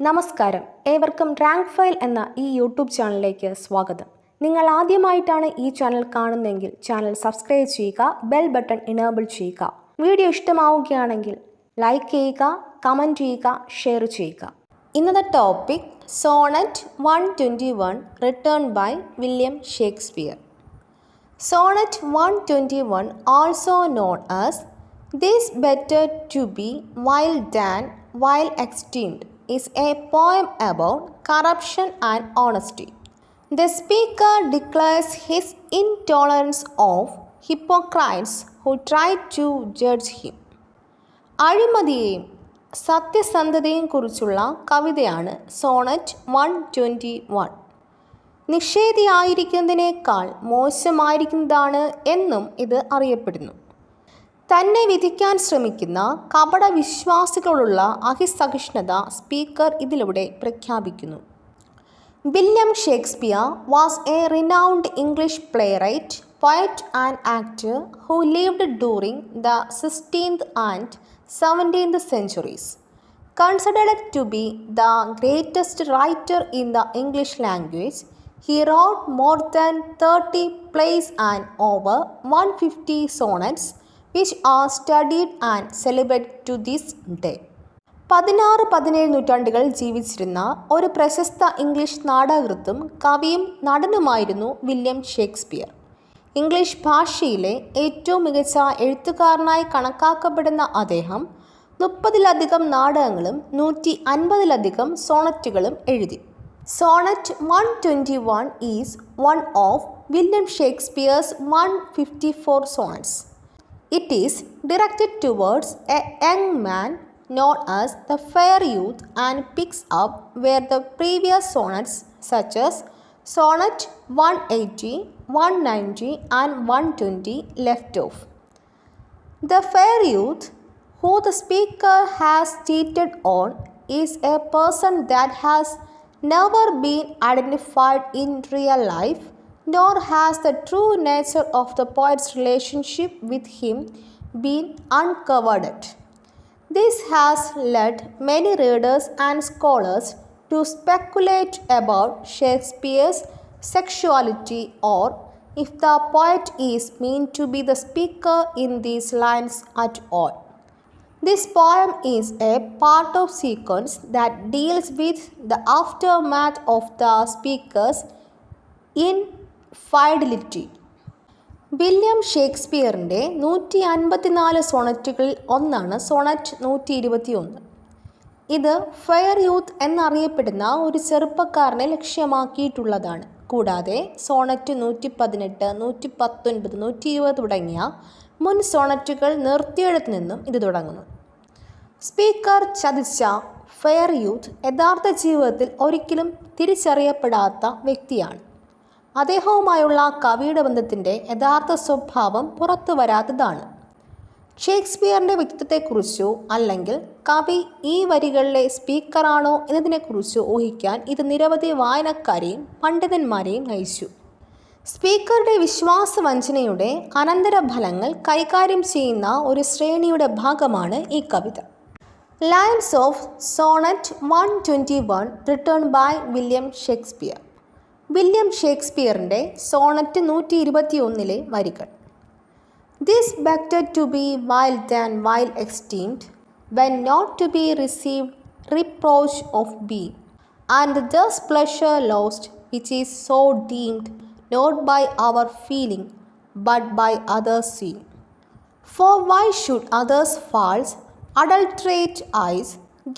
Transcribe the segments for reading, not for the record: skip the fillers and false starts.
നമസ്കാരം, ഏവർക്കും rank file എന്ന ഈ യൂട്യൂബ് ചാനലിലേക്ക് സ്വാഗതം. നിങ്ങൾ ആദ്യമായിട്ടാണ് ഈ ചാനൽ കാണുന്നതെങ്കിൽ ചാനൽ സബ്സ്ക്രൈബ് ചെയ്യുക, ബെൽ ബട്ടൺ ഇനേബിൾ ചെയ്യുക. വീഡിയോ ഇഷ്ടമാവുകയാണെങ്കിൽ ലൈക്ക് ചെയ്യുക, കമൻറ്റ് ചെയ്യുക, ഷെയർ ചെയ്യുക. ഇന്നത്തെ topic sonnet 121 return by William Shakespeare. Sonnet 121, also known as "This better to be while than while extinct," is a poem about corruption and honesty. The speaker declares his intolerance of hypocrites who try to judge him. അഴിമതിയെയും സത്യസന്ധതയെയും കുറിച്ചുള്ള കവിതയാണ് Sonet 121. നിഷേധിയായിരിക്കുന്നതിനേക്കാൾ മോശമായിരിക്കുന്നതാണ് എന്നും ഇത് അറിയപ്പെടുന്നു. തന്നെ വിധിക്കാൻ ശ്രമിക്കുന്ന കപട വിശ്വാസികളോടുള്ള അഹിസഹിഷ്ണുത speaker ഇതിലൂടെ പ്രഖ്യാപിക്കുന്നു. William Shakespeare was A renowned English playwright, poet and actor who lived during the 16th and 17th centuries. Considered to be the greatest writer in the English language, he wrote more than 30 plays and over 150 sonnets, which are studied and celebrated to this day. 16-17 നൂറ്റാണ്ടുകളിൽ ജീവിച്ചിരുന്ന ഒരു പ്രശസ്ത English നാടകകൃത്തും കവിയും നടനുമായിരുന്നു William Shakespeare. English ഭാഷയിലെ ഏറ്റവും മികച്ച എഴുത്തുകാരനായി കണക്കാക്കപ്പെടുന്ന അദ്ദേഹം 30-ലധികം നാടകങ്ങളും 150-ലധികം സോണറ്റുകളും എഴുതി. Sonnet 121 is one of William Shakespeare's 154 sonnets. It is directed towards a young man known as the fair youth and picks up where the previous sonnets such as Sonnet 180, 190 and 120 left off. The fair youth, who the speaker has cheated on, is a person that has never been identified in real life, nor has the true nature of the poet's relationship with him been uncovered. This has led many readers and scholars to speculate about Shakespeare's sexuality, or if the poet is meant to be the speaker in these lines at all. This poem is a part of sequence that deals with the aftermath of the speaker's infidelity. William ഷേക്സ്പിയറിൻ്റെ 154 സോണറ്റുകളിൽ ഒന്നാണ് sonnet 121. ഇത് fair youth എന്നറിയപ്പെടുന്ന ഒരു ചെറുപ്പക്കാരനെ ലക്ഷ്യമാക്കിയിട്ടുള്ളതാണ്. കൂടാതെ Sonet 118, 119, 120 തുടങ്ങിയ മുൻ സോണറ്റുകൾ നിർത്തിയെഴുത്ത് നിന്നും ഇത് തുടങ്ങുന്നു. സ്പീക്കർ ചതിച്ച ഫെയർ യൂത്ത് യഥാർത്ഥ ജീവിതത്തിൽ ഒരിക്കലും തിരിച്ചറിയപ്പെടാത്ത വ്യക്തിയാണ്. അദ്ദേഹവുമായുള്ള കവിയുടെ ബന്ധത്തിൻ്റെ യഥാർത്ഥ സ്വഭാവം പുറത്തു വരാത്തതാണ്. ഷേക്സ്പിയറിൻ്റെ വ്യക്തിത്വത്തെക്കുറിച്ചോ അല്ലെങ്കിൽ കവി ഈ വരികളിലെ സ്പീക്കറാണോ എന്നതിനെക്കുറിച്ചോ ഊഹിക്കാൻ ഇത് നിരവധി വായനക്കാരെയും പണ്ഡിതന്മാരെയും നയിച്ചു. സ്പീക്കറുടെ വിശ്വാസവഞ്ചനയുടെ അനന്തരഫലങ്ങൾ കൈകാര്യം ചെയ്യുന്ന ഒരു ശ്രേണിയുടെ ഭാഗമാണ് ഈ കവിത. Lines of sonnet 121 return by William Shakespeare. William ഷേക്സ്പിയറിൻ്റെ സോണറ്റ് 121 വരികൾ. This better to be vile than vile extinct, when not to be received reproach of being, and thus pleasure lost which is so deemed not by our feeling, but by others' seeing. For why should others' false, adulterate eyes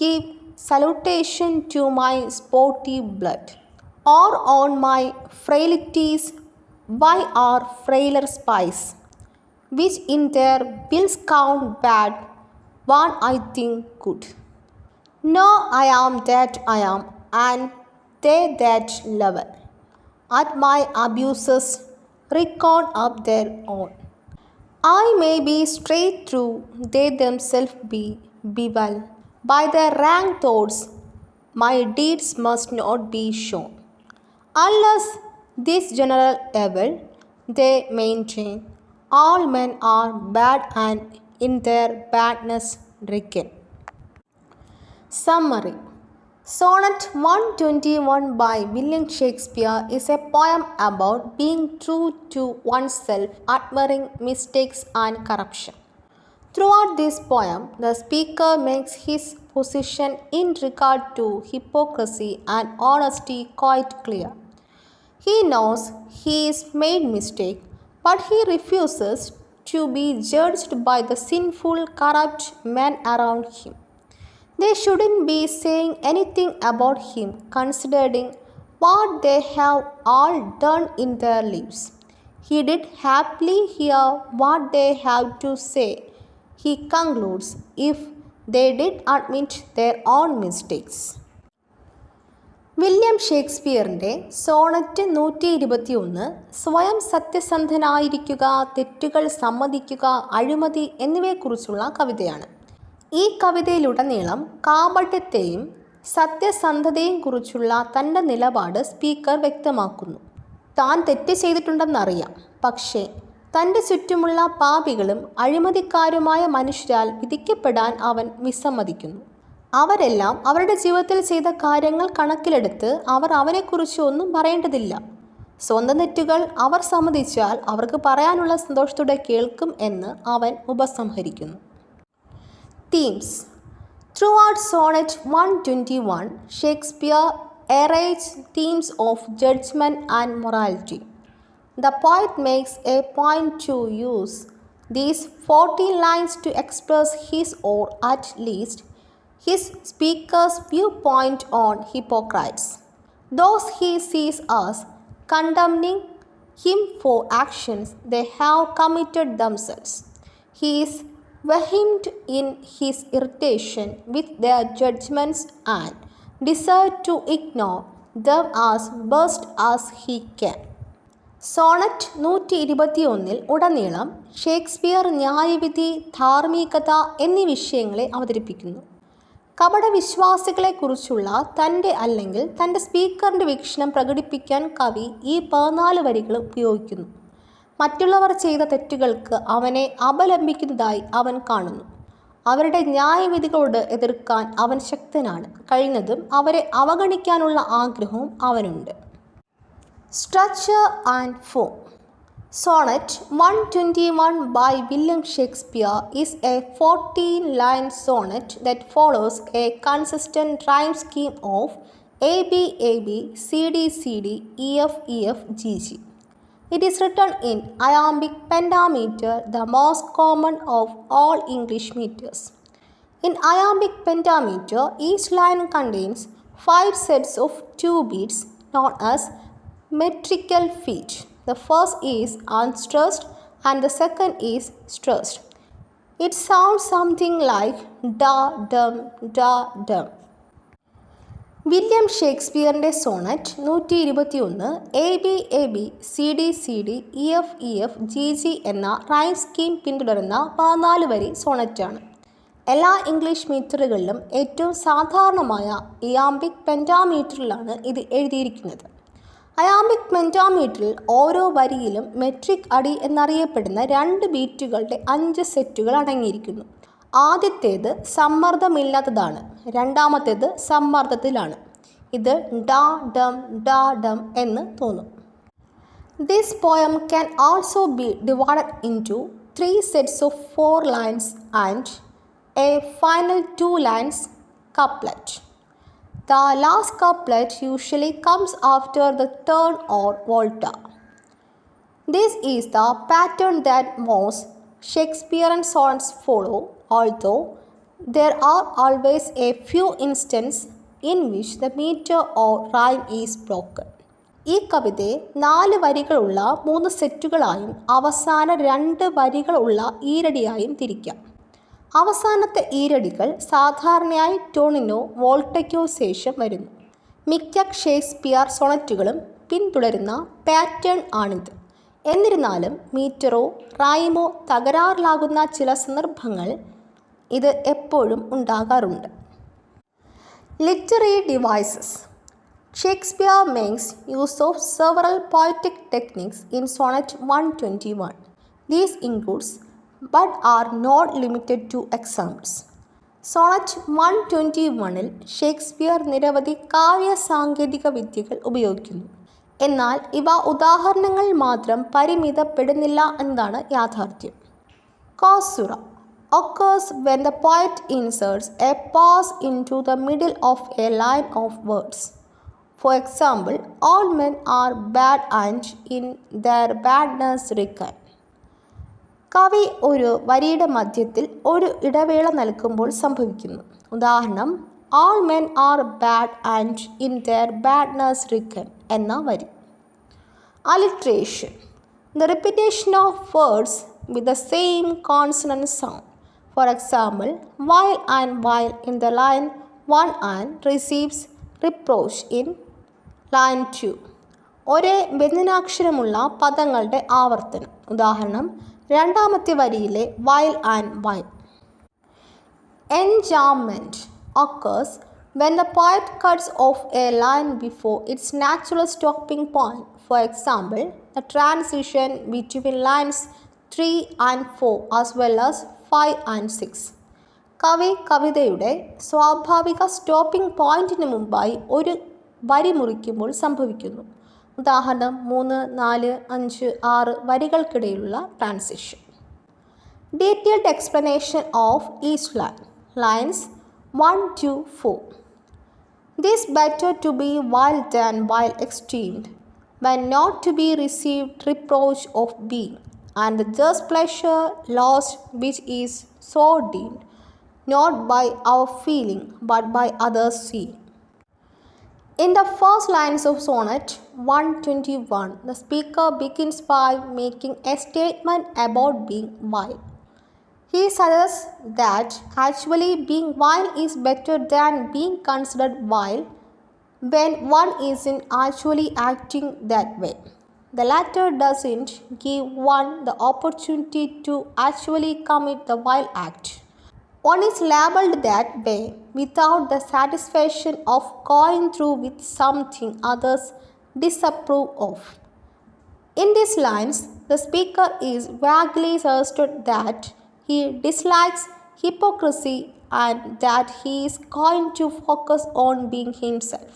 give salutation to my sporty blood? Or on my frailties, why are frailer spies, which in their bills count bad, one I think good? No, I am that I am, and they that level. At my abuses reckon up their own. I may be straight through, they themselves be well. By their rank thoughts, my deeds must not be shown. Unless this general evil they maintain, all men are bad and in their badness reckon. Summary. Sonnet 121 by William Shakespeare is a poem about being true to oneself, admiring mistakes and corruption. Throughout this poem, the speaker makes his position in regard to hypocrisy and honesty quite clear. He knows he is made mistake, but he refuses to be judged by the sinful, corrupt men around him. They shouldn't be saying anything about him, considering what they have all done in their lives. He did happily hear what they have to say, he concludes, if they did admit their own mistakes. William ഷേക്സ്പിയറിൻ്റെ sonnet 121 സ്വയം സത്യസന്ധനായിരിക്കുക, തെറ്റുകൾ സമ്മതിക്കുക, അഴിമതി എന്നിവയെക്കുറിച്ചുള്ള കവിതയാണ്. ഈ കവിതയിലുടനീളം കാപട്യത്തെയും സത്യസന്ധതയെയും കുറിച്ചുള്ള തൻ്റെ നിലപാട് സ്പീക്കർ വ്യക്തമാക്കുന്നു. താൻ തെറ്റ് ചെയ്തിട്ടുണ്ടെന്നറിയാം, പക്ഷേ തൻ്റെ ചുറ്റുമുള്ള പാപികളും അഴിമതിക്കാരുമായ മനുഷ്യരാൽ വിധിക്കപ്പെടാൻ അവൻ വിസമ്മതിക്കുന്നു. അവരെല്ലാം അവരുടെ ജീവിതത്തിൽ ചെയ്ത കാര്യങ്ങൾ കണക്കിലെടുത്ത് അവർ അവനെക്കുറിച്ച് ഒന്നും പറയേണ്ടതില്ല. സ്വന്തം തെറ്റുകൾ അവർ സമ്മതിച്ചാൽ അവർക്ക് പറയാനുള്ള സന്തോഷത്തോടെ കേൾക്കും എന്ന് അവൻ ഉപസംഹരിക്കുന്നു. Themes. Throughout Sonnet 121, Shakespeare arrays themes of judgment and morality. The poet makes a point to use these 14 lines to express his or at least his speaker's viewpoint on hypocrites, those he sees as condemning him for actions they have committed themselves. He is vehement in his irritation with their judgments and desire to ignore them as best as he can. Sonnet 121 ഉടനീളം Shakespeare ന്യായവിധി, ധാർമ്മികത എന്നീ വിഷയങ്ങളെ അവതരിപ്പിക്കുന്നു. കപടവിശ്വാസികളെക്കുറിച്ചുള്ള തൻ്റെ അല്ലെങ്കിൽ തൻ്റെ സ്പീക്കറിൻ്റെ വീക്ഷണം പ്രകടിപ്പിക്കാൻ കവി ഈ 14 വരികൾ ഉപയോഗിക്കുന്നു. മറ്റുള്ളവർ ചെയ്ത തെറ്റുകൾക്ക് അവനെ അപലപിക്കുന്നതായി അവൻ കാണുന്നു. അവരുടെ ന്യായവിധികളോട് എതിർക്കാൻ അവൻ ശക്തനാണ്. കഴിയുന്നതും അവരെ അവഗണിക്കാനുള്ള ആഗ്രഹവും അവനുണ്ട്. Structure and form. Sonnet 121 by William Shakespeare is a 14-line sonnet that follows a consistent rhyme scheme of AB AB CD CD EF EF GG. It is written in iambic pentameter, the most common of all English meters. In iambic pentameter, each line contains 5 sets of 2 beats known as metrical feet. The first is unstressed and the second is stressed. It sounds something like da dum da dum. William ഷേക്സ്പിയറിൻ്റെ sonnet 121 AB CD CD EF EF GG എന്ന rhyme scheme പിന്തുടരുന്ന 14 വരി സോണറ്റാണ്. എല്ലാ English മീറ്ററുകളിലും ഏറ്റവും സാധാരണമായ ഇയാംബിക് പെൻറ്റാമീറ്ററിലാണ് ഇത് എഴുതിയിരിക്കുന്നത്. Iambic പെൻറ്റാമീറ്ററിൽ ഓരോ വരിയിലും മെട്രിക് അടി എന്നറിയപ്പെടുന്ന 2 ബീറ്റുകളുടെ 5 സെറ്റുകൾ അടങ്ങിയിരിക്കുന്നു. ആദ്യത്തേത് സമ്മർദ്ദമില്ലാത്തതാണ്, രണ്ടാമത്തേത് സമ്മർദ്ദത്തിലാണ്. ഇത് ഡാ ഡം എന്ന് തോന്നും. This poem can also be divided into 3 sets of 4 lines and A final 2 lines couplet. The last couplet usually comes after the turn or volta. This is the pattern that most Shakespearean sonnets follow, although there are always a few instances in which the meter or rhyme is broken. ഈ കവിതയെ 4 വരികളുള്ള 3 സെറ്റുകളായും അവസാന 2 വരികളുള്ള ഈരടിയായും തിരിക്കാം. അവസാനത്തെ ഈരടികൾ സാധാരണയായി ടോണിനോ വോൾട്ടയ്ക്കോ ശേഷം വരുന്നു. മിക്ക Shakespeare സോണറ്റുകളും പിന്തുടരുന്ന പാറ്റേൺ ആണിത്. എന്നിരുന്നാലും മീറ്ററോ റൈമോ തകരാറിലാകുന്ന ചില സന്ദർഭങ്ങൾ ഇത് എപ്പോഴും ഉണ്ടാകാറുണ്ട്. Literary devices. Shakespeare makes use of several poetic techniques in Sonnet 121. These includes, but are not limited to, examples. Sonnet 121-ൽ ഷേക്സ്പിയർ നിരവധി കാവ്യ സാങ്കേതിക വിദ്യകൾ ഉപയോഗിക്കുന്നു. എന്നാൽ ഇവ ഉദാഹരണങ്ങളിൽ മാത്രം പരിമിതപ്പെടുന്നില്ല എന്നതാണ് യാഥാർത്ഥ്യം. കോസുറ occurs when the poet inserts a pause into the middle of a line of words. For example, all men are bad and in their badness reckon. കവി ഒരു വരിയുടെ മധ്യത്തിൽ ഒരു ഇടവേള നൽകുമ്പോൾ സംഭവിക്കുന്നു. ഉദാഹരണം, all men are bad and in their badness reckon എന്ന വരി. Alliteration, the repetition of words with the same consonant sound. For example, while in the line 1 and receives reproach in line 2. ഒരേ വ്യഞ്ജനാക്ഷരമുള്ള പദങ്ങളുടെ ആവർത്തനം. ഉദാഹരണം, രണ്ടാമത്തെ വരിയിലെ while. Enjambment occurs when the poet cuts off a line before its natural stopping point. For example, the transition between lines 3 and 4 as well as 5 and 6. കവി കവിതയുടെ സ്വാഭാവിക stopping പോയിന്റിന് മുമ്പായി ഒരു വരി മുറിക്കുമ്പോൾ സംഭവിക്കുന്നു. ഉദാഹരണം, 3, 4, 5, 6 വരികൾക്കിടയിലുള്ള transition. Detailed explanation of each line. Lines 1 to 4. This better to be while than while esteemed, when not to be received reproach of being, and the just pleasure lost which is so deemed, not by our feeling but by others' seeing. In the first lines of Sonnet 121, the speaker begins by making a statement about being while. He suggests that actually being while is better than being considered while when one isn't actually acting that way. The latter doesn't give one the opportunity to actually commit the while act. One is labeled that way without the satisfaction of going through with something others disapprove of. In these lines, the speaker is vaguely suggested that he dislikes hypocrisy and that he is going to focus on being himself.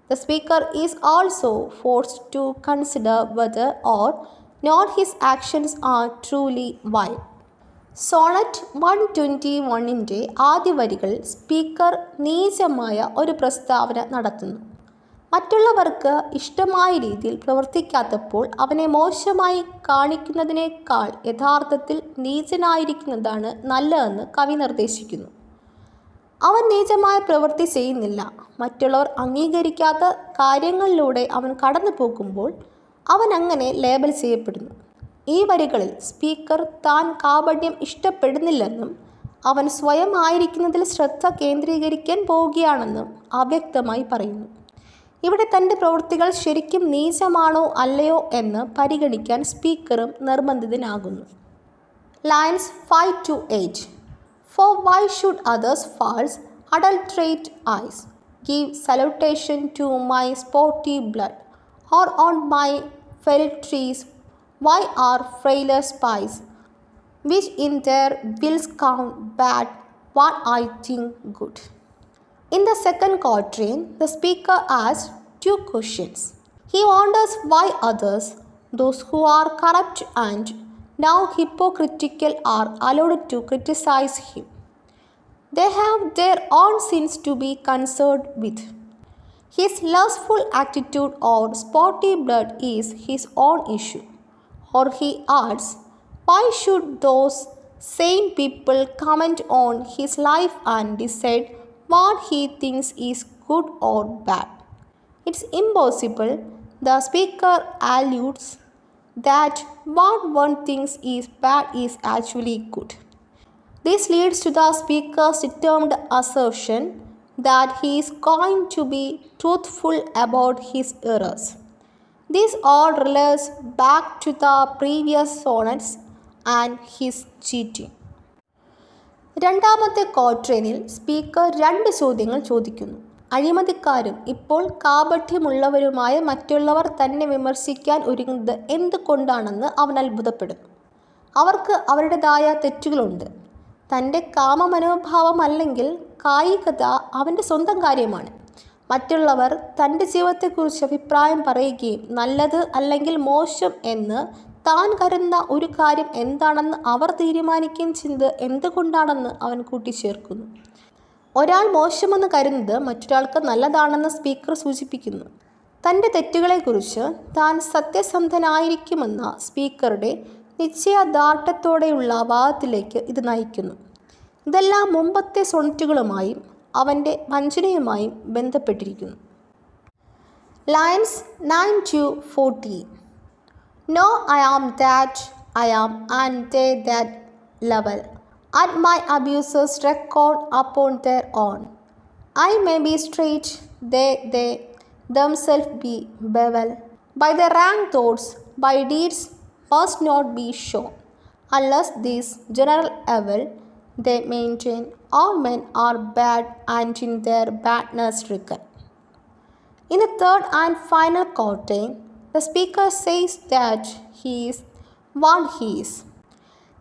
The speaker is also forced to consider whether or not his actions are truly while. Sonnet 121-ൻ്റെ ആദ്യ വരികളിൽ speaker നീചമായ ഒരു പ്രസ്താവന നടത്തുന്നു. മറ്റുള്ളവർക്ക് ഇഷ്ടമായ രീതിയിൽ പ്രവർത്തിക്കാത്തപ്പോൾ അവനെ മോശമായി കാണിക്കുന്നതിനേക്കാൾ യഥാർത്ഥത്തിൽ നീചനായിരിക്കുന്നതാണ് നല്ലതെന്ന് കവി നിർദ്ദേശിക്കുന്നു. അവൻ നീചമായ പ്രവൃത്തി ചെയ്യുന്നില്ല. മറ്റുള്ളവർ അംഗീകരിക്കാത്ത കാര്യങ്ങളിലൂടെ അവൻ കടന്നു പോകുമ്പോൾ അവൻ അങ്ങനെ ലേബൽ ചെയ്യപ്പെടുന്നു. ഈ വരികളിൽ സ്പീക്കർ താൻ കാപട്യം ഇഷ്ടപ്പെടുന്നില്ലെന്നും അവൻ സ്വയം ആയിരിക്കുന്നതിൽ ശ്രദ്ധ കേന്ദ്രീകരിക്കാൻ പോവുകയാണെന്നും അവ്യക്തമായി പറയുന്നു. ഇവിടെ തൻ്റെ പ്രവൃത്തികൾ ശരിക്കും നീചമാണോ അല്ലയോ എന്ന് പരിഗണിക്കാൻ സ്പീക്കറും നിർബന്ധിതനാകുന്നു. Lines 5 to 8. For why should others' faults adulterate eyes, give salutation to my sporty blood, or on my fealties why are frailer spies, which in their wills count bad what I think good. In the second quatrain, the speaker asks two questions. He wonders why others, those who are corrupt and now hypocritical, are allowed to criticize him. They have their own sins to be concerned with. His lustful attitude or sporty blood is his own issue. Or he adds, why should those same people comment on his life and decide what he thinks is good or bad? It's impossible. The speaker alludes that what one thinks is bad is actually good. This leads to the speaker's determined assertion that he is going to be truthful about his errors. This all relates back to the previous sonnets and his cheating. രണ്ടാമത്തെ ക്വാട്രേനിൽ speaker 2 ചോദ്യങ്ങൾ ചോദിക്കുന്നു. അഴിമതിക്കാരും ഇപ്പോൾ കാപട്യമുള്ളവരുമായ മറ്റുള്ളവർ തന്നെ വിമർശിക്കാൻ ഒരുങ്ങുന്നത് എന്തുകൊണ്ടാണെന്ന് അവൻ അത്ഭുതപ്പെടുന്നു. അവർക്ക് അവരുടേതായ തെറ്റുകളുണ്ട്. തൻ്റെ കാമമനോഭാവം അല്ലെങ്കിൽ കായികത അവൻ്റെ സ്വന്തം കാര്യമാണ്. മറ്റുള്ളവർ തൻ്റെ ജീവിതത്തെക്കുറിച്ച് അഭിപ്രായം പറയുകയും നല്ലത് അല്ലെങ്കിൽ മോശം എന്ന് താൻ കരുതുന്ന ഒരു കാര്യം എന്താണെന്ന് അവർ തീരുമാനിക്കുകയും ചെയ്യുന്നത് എന്തുകൊണ്ടാണെന്ന് അവൻ കൂട്ടിച്ചേർക്കുന്നു. ഒരാൾ മോശമെന്ന് കരുതുന്നത് മറ്റൊരാൾക്ക് നല്ലതാണെന്ന് സ്പീക്കർ സൂചിപ്പിക്കുന്നു. തൻ്റെ തെറ്റുകളെക്കുറിച്ച് താൻ സത്യസന്ധനായിരിക്കുമെന്ന സ്പീക്കറുടെ നിശ്ചയദാർഢ്യത്തോടെയുള്ള വാദത്തിലേക്ക് ഇത് നയിക്കുന്നു. ഇതെല്ലാം മുമ്പത്തെ സൊണറ്റുകളുമായും അവൻ്റെ വഞ്ചനയുമായും ബന്ധപ്പെട്ടിരിക്കുന്നു. Lines 9-14. No, I am that I am, and they that level. At my abusers record upon their own. I may be straight, they themselves be bevel. By their rank thoughts, by deeds must not be shown. Unless this general evil they maintain, all men are bad and in their badness reckon. In the third and final quatrain, the speaker says that he is what he is.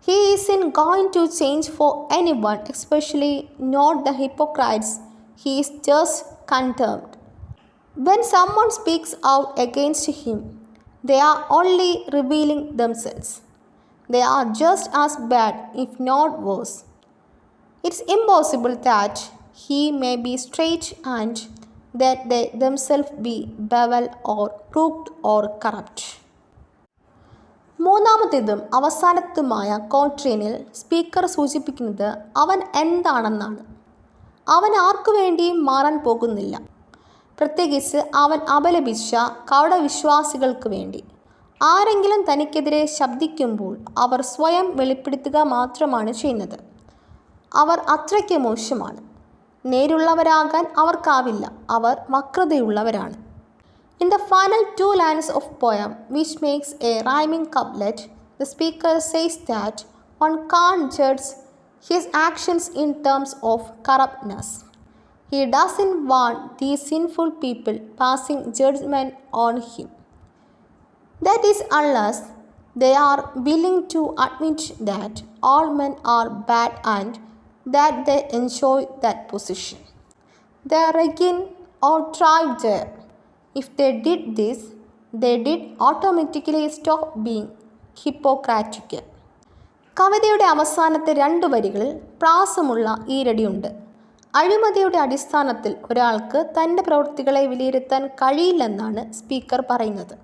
He isn't going to change for anyone, especially not the hypocrites. He is just condemned. When someone speaks out against him, they are only revealing themselves. They are just as bad, if not worse. It's impossible that he may be straight and that they themselves be bevel or crooked or corrupt. മൂന്നാമത്തേതും അവസാനത്തുമായ ക്വാട്രൈനിൽ speaker സൂചിപ്പിക്കുന്നത് അവൻ എന്താണെന്നാണ്. അവൻ ആർക്കു വേണ്ടിയും മാറാൻ പോകുന്നില്ല, പ്രത്യേകിച്ച് അവൻ അപലപിച്ച കപടവിശ്വാസികൾക്ക് വേണ്ടി. ആരെങ്കിലും തനിക്കെതിരെ ശബ്ദിക്കുമ്പോൾ അവർ സ്വയം വെളിപ്പെടുത്തുക മാത്രമാണ് ചെയ്യുന്നത്. അവർ അത്രയ്ക്ക് മോശമാണ്. നേരുള്ളവരാകാൻ അവർക്കാവില്ല, അവർ വക്രതയുള്ളവരാണ്. In the final 2 lines of poem, which makes a rhyming couplet, the speaker says that one can't judge his actions in terms of corruptness. He doesn't want these sinful people passing judgment on him. That is, unless they are willing to admit that all men are bad and that they enjoy that position. They reckon or thrive there. If they did this, they did automatically stop being hypocritical. കവിതയുടെ അവസാനത്തെ 2 വരികളിൽ പ്രാസമുള്ള ഈരടിയുണ്ട്. അഴിമതിയുടെ അടിസ്ഥാനത്തിൽ ഒരാൾക്ക് തൻ്റെ പ്രവൃത്തികളെ വിലയിരുത്താൻ കഴിയില്ലെന്നാണ് speaker പറയുന്നത്.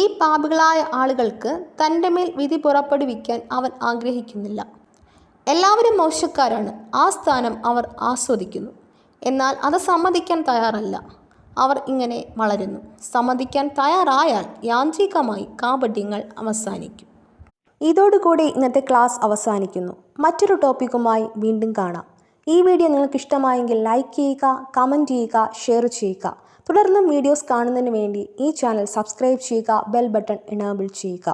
ഈ പാപികളായ ആളുകൾക്ക് തൻ്റെ മേൽ വിധി പുറപ്പെടുവിക്കാൻ അവൻ ആഗ്രഹിക്കുന്നില്ല. എല്ലാവരും മോശക്കാരാണ്. ആ സ്ഥാനം അവർ ആസ്വദിക്കുന്നു. എന്നാൽ അത് സമ്മതിക്കാൻ തയ്യാറല്ല. അവർ ഇങ്ങനെ വളരുന്നു. സമ്മതിക്കാൻ തയ്യാറായാൽ യാന്ത്രികമായി കാപട്യങ്ങൾ അവസാനിക്കും. ഇതോടുകൂടി ഇന്നത്തെ ക്ലാസ് അവസാനിക്കുന്നു. മറ്റൊരു ടോപ്പിക്കുമായി വീണ്ടും കാണാം. ഈ വീഡിയോ നിങ്ങൾക്ക് ഇഷ്ടമായെങ്കിൽ ലൈക്ക് ചെയ്യുക, കമൻറ്റ് ചെയ്യുക, ഷെയർ ചെയ്യുക. തുടർന്നും വീഡിയോസ് കാണുന്നതിന് വേണ്ടി ഈ ചാനൽ സബ്സ്ക്രൈബ് ചെയ്യുക, ബെൽ ബട്ടൺ എനേബിൾ ചെയ്യുക.